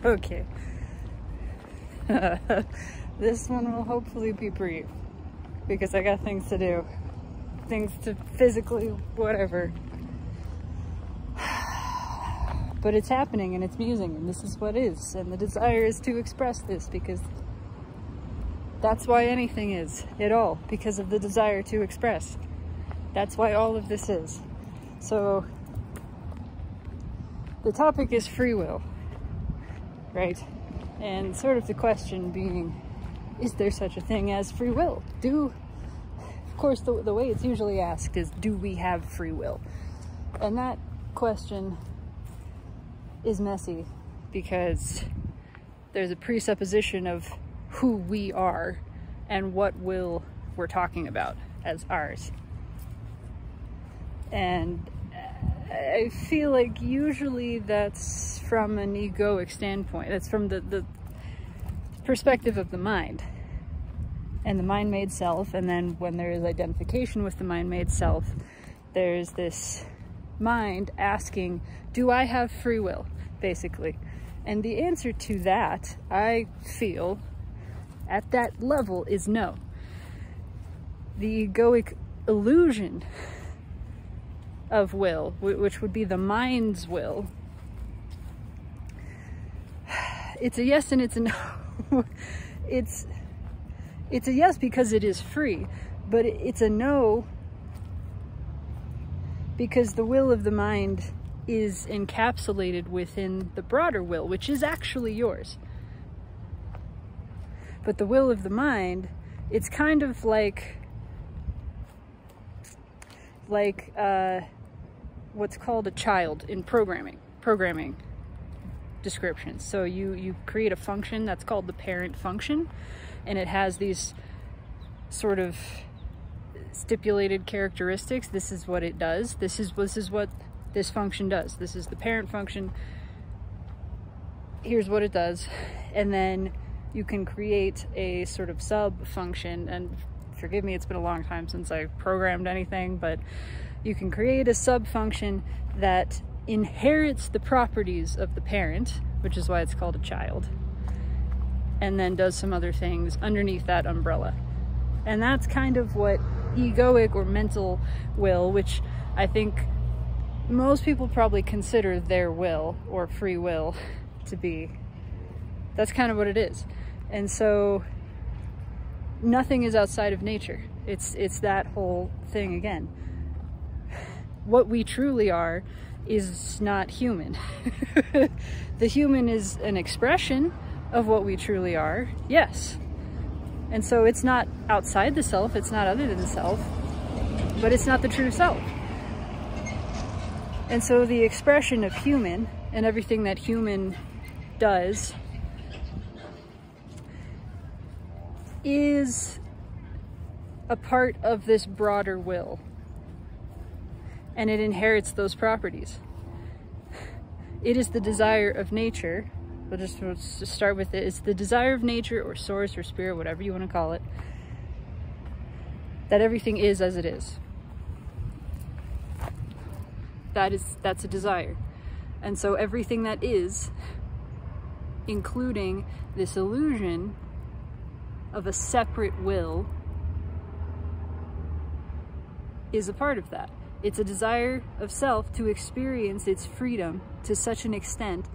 Okay. This one will hopefully be brief because I got things to do. Things to physically, whatever. But it's happening and it's musing and this is what is. And the desire is to express this because that's why anything is at all. Because of the desire to express. That's why all of this is. So the topic is free will, right? And sort of the question being, is there such a thing as free will? Of course, the way it's usually asked is, do we have free will? And that question is messy because there's a presupposition of who we are and what will we're talking about as ours. And I feel like usually that's from an egoic standpoint. That's from the perspective of the mind and the mind-made self. And then when there is identification with the mind-made self, there's this mind asking, do I have free will, basically? And the answer to that, I feel, at that level is no. The egoic illusion of will, which would be the mind's will, it's a yes and it's a no. It's a yes because it is free, but it's a no because the will of the mind is encapsulated within the broader will, which is actually yours. But the will of the mind, it's kind of like what's called a child in programming descriptions. So you create a function that's called the parent function, and it has these sort of stipulated characteristics. This is what it does. This is what this function does. This is the parent function. Here's what it does. And then you can create a sort of sub function, and forgive me, it's been a long time since I programmed anything, but you can create a sub function that inherits the properties of the parent, which is why it's called a child, and then does some other things underneath that umbrella. And that's kind of what egoic or mental will, which I think most people probably consider their will or free will to be. That's kind of what it is. And so nothing is outside of nature. It's that whole thing again. What we truly are is not human. The human is an expression of what we truly are, yes. And so it's not outside the self, it's not other than the self, but it's not the true self. And so the expression of human and everything that human does is a part of this broader will. And it inherits those properties. It is the desire of nature. We'll just start with it. It's the desire of nature or source or spirit, whatever you want to call it, that everything is as it is. That's a desire. And so everything that is, including this illusion of a separate will, is a part of that. It's a desire of self to experience its freedom to such an extent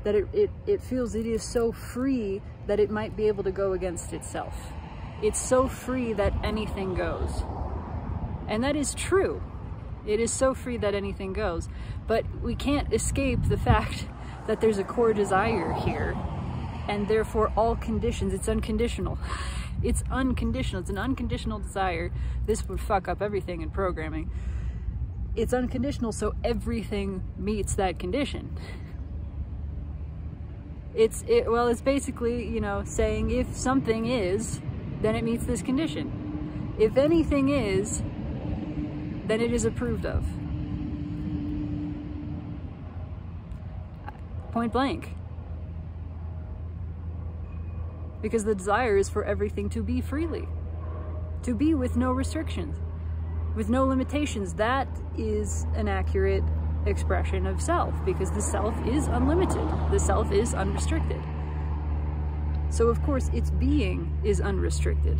that it feels it is so free that it might be able to go against itself. It's so free that anything goes. And that is true. It is so free that anything goes. But we can't escape the fact that there's a core desire here, and therefore all conditions, it's unconditional. It's unconditional. It's an unconditional desire. This would fuck up everything in programming. It's unconditional, so everything meets that condition. It's basically, you know, saying if something is, then it meets this condition. If anything is, then it is approved of. Point blank. Because the desire is for everything to be freely, to be with no restrictions, with no limitations. That is an accurate expression of self, because the self is unlimited, the self is unrestricted. So of course its being is unrestricted.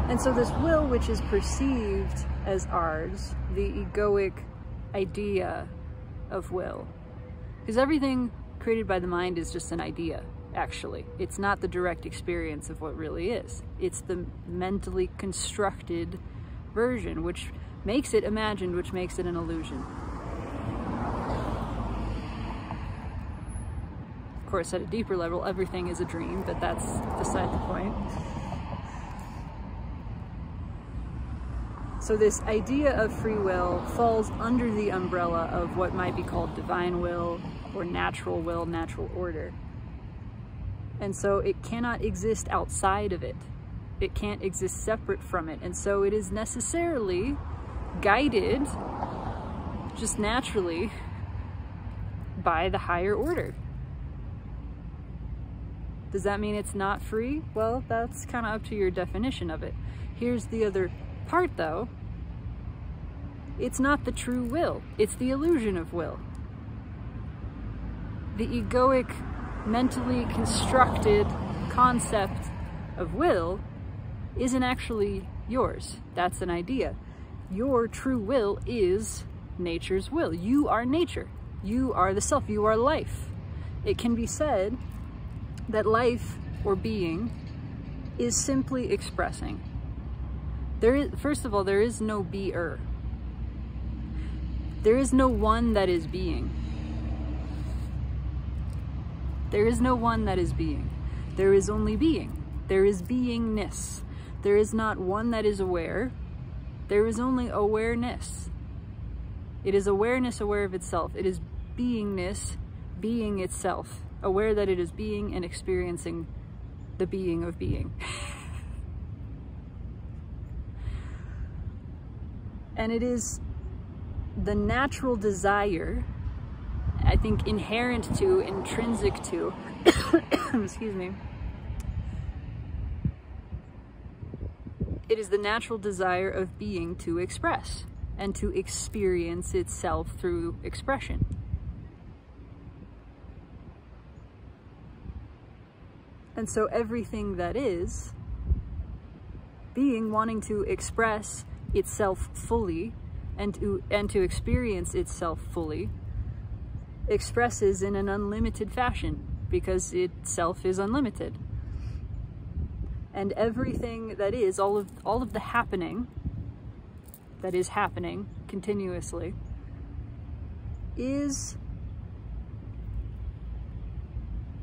And so this will, which is perceived as ours, the egoic idea of will, because everything created by the mind is just an idea, actually. It's not the direct experience of what really is. It's the mentally constructed version, which makes it imagined, which makes it an illusion. Of course, at a deeper level, everything is a dream, but that's beside the point. So this idea of free will falls under the umbrella of what might be called divine will or natural will, natural order. And so it cannot exist outside of it. It can't exist separate from it. And so it is necessarily guided, just naturally, by the higher order. Does that mean it's not free? Well, that's kind of up to your definition of it. Here's the other part though. It's not the true will, it's the illusion of will. The egoic, mentally constructed concept of will isn't actually yours. That's an idea. Your true will is nature's will. You are nature. You are the self. You are life. It can be said that life or being is simply expressing. First of all, there is no be-er. There is no one that is being. There is no one that is being. There is only being. There is beingness. There is not one that is aware. There is only awareness. It is awareness aware of itself. It is beingness being itself, aware that it is being and experiencing the being of being. And it is the natural desire, I think inherent to, intrinsic to, excuse me, it is the natural desire of being to express and to experience itself through expression. And so everything that is, being wanting to express itself fully and to experience itself fully, expresses in an unlimited fashion because itself is unlimited. And everything that is, all of the happening that is happening continuously is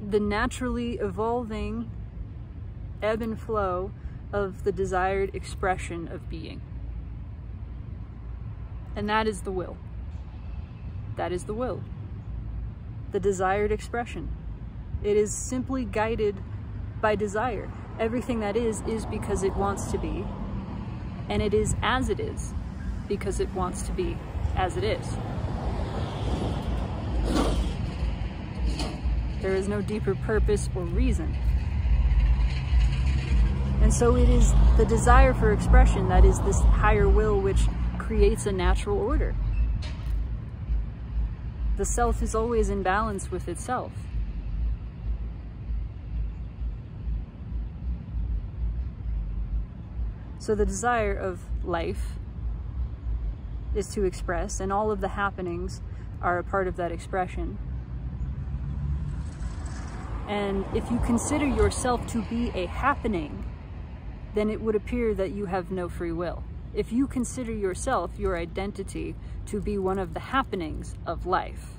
the naturally evolving ebb and flow of the desired expression of being. And that is the will. That is the will. The desired expression. It is simply guided by desire. Everything that is because it wants to be, and it is as it is because it wants to be as it is. There is no deeper purpose or reason. And so it is the desire for expression that is this higher will which creates a natural order. The self is always in balance with itself. So the desire of life is to express, and all of the happenings are a part of that expression. And if you consider yourself to be a happening, then it would appear that you have no free will. If you consider yourself, your identity, to be one of the happenings of life,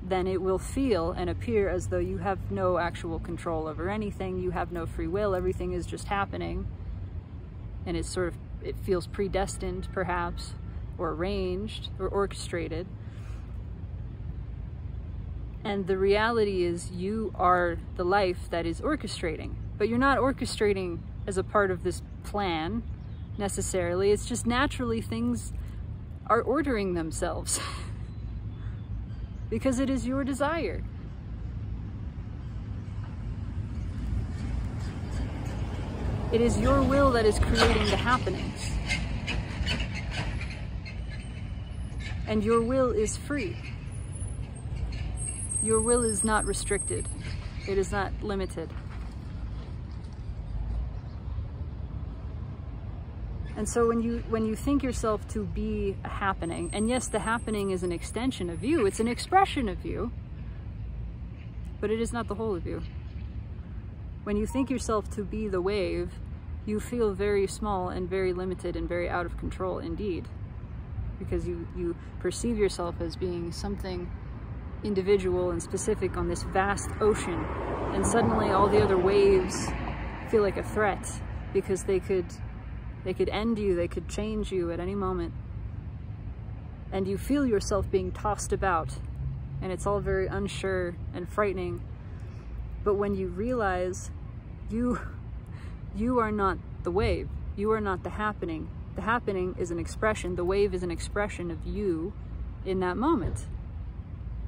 then it will feel and appear as though you have no actual control over anything, you have no free will, everything is just happening, and it's sort of, it feels predestined perhaps, or arranged, or orchestrated. And the reality is you are the life that is orchestrating, but you're not orchestrating as a part of this plan necessarily. It's just naturally things are ordering themselves because it is your desire. It is your will that is creating the happenings. And your will is free. Your will is not restricted. It is not limited. And so when you think yourself to be a happening, and yes, the happening is an extension of you, it's an expression of you, but it is not the whole of you. When you think yourself to be the wave, you feel very small and very limited and very out of control indeed, because you perceive yourself as being something individual and specific on this vast ocean, and suddenly all the other waves feel like a threat because they could end you, they could change you at any moment. And you feel yourself being tossed about, and it's all very unsure and frightening. But when you realize you are not the wave, you are not the happening. The happening is an expression, the wave is an expression of you in that moment.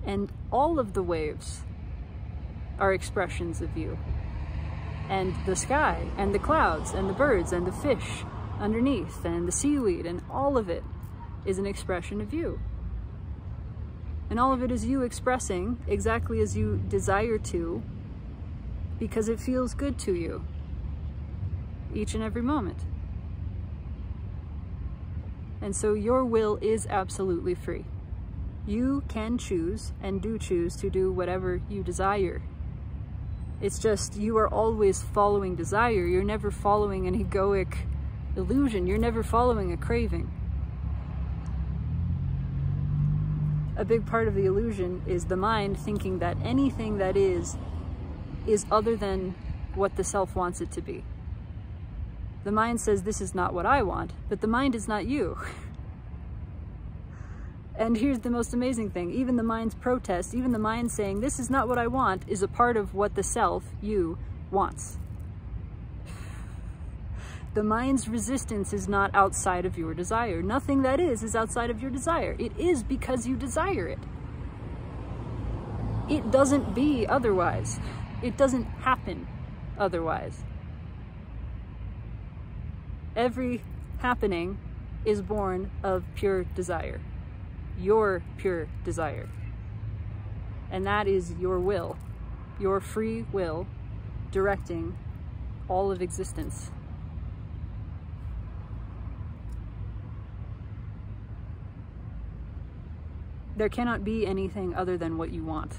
And all of the waves are expressions of you. And the sky, and the clouds, and the birds, and the fish underneath, and the seaweed, and all of it is an expression of you. And all of it is you expressing exactly as you desire to, because it feels good to you each and every moment. And so your will is absolutely free. You can choose and do choose to do whatever you desire. It's just you are always following desire. You're never following an egoic illusion. You're never following a craving. A big part of the illusion is the mind thinking that anything that is other than what the self wants it to be. The mind says, this is not what I want, but the mind is not you. And here's the most amazing thing. Even the mind's protest, even the mind saying, this is not what I want, is a part of what the self, you, wants. The mind's resistance is not outside of your desire. Nothing that is outside of your desire. It is because you desire it. It doesn't be otherwise. It doesn't happen otherwise. Every happening is born of pure desire. Your pure desire. And that is your will, your free will, directing all of existence. There cannot be anything other than what you want.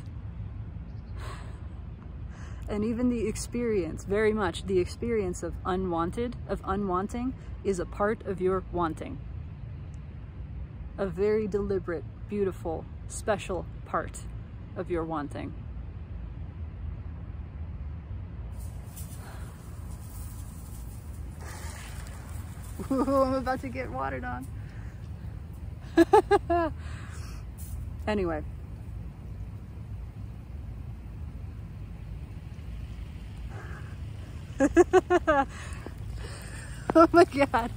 And even the experience, very much the experience of unwanted, of unwanting, is a part of your wanting. A very deliberate, beautiful, special part of your wanting. Ooh, I'm about to get watered on. Anyway. Oh my God.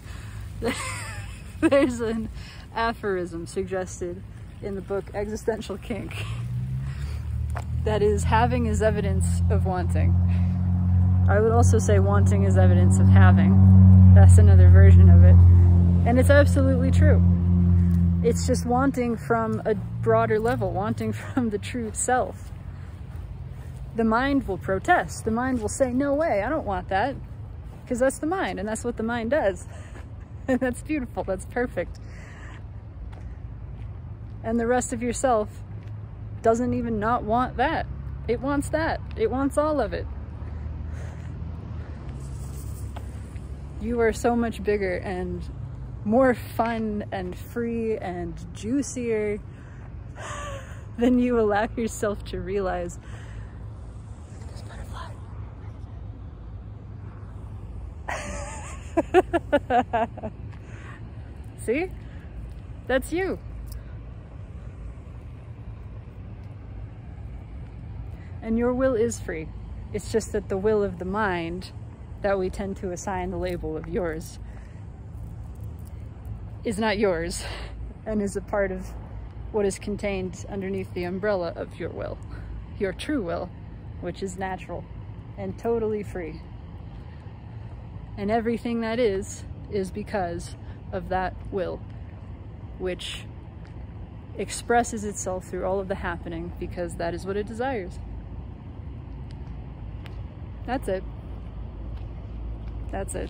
There's an aphorism suggested in the book Existential Kink that is, having is evidence of wanting. I would also say wanting is evidence of having. That's another version of it. And it's absolutely true. It's just wanting from a broader level, wanting from the true self. The mind will protest. The mind will say, no way, I don't want that. Because that's the mind, and that's what the mind does. And that's beautiful, that's perfect. And the rest of yourself doesn't even not want that. It wants that. It wants all of it. You are so much bigger and more fun and free and juicier than you allow yourself to realize. This butterfly. See? That's you. And your will is free. It's just that the will of the mind that we tend to assign the label of yours is not yours, and is a part of what is contained underneath the umbrella of your will, your true will, which is natural and totally free. And everything that is because of that will, which expresses itself through all of the happening because that is what it desires. That's it. That's it.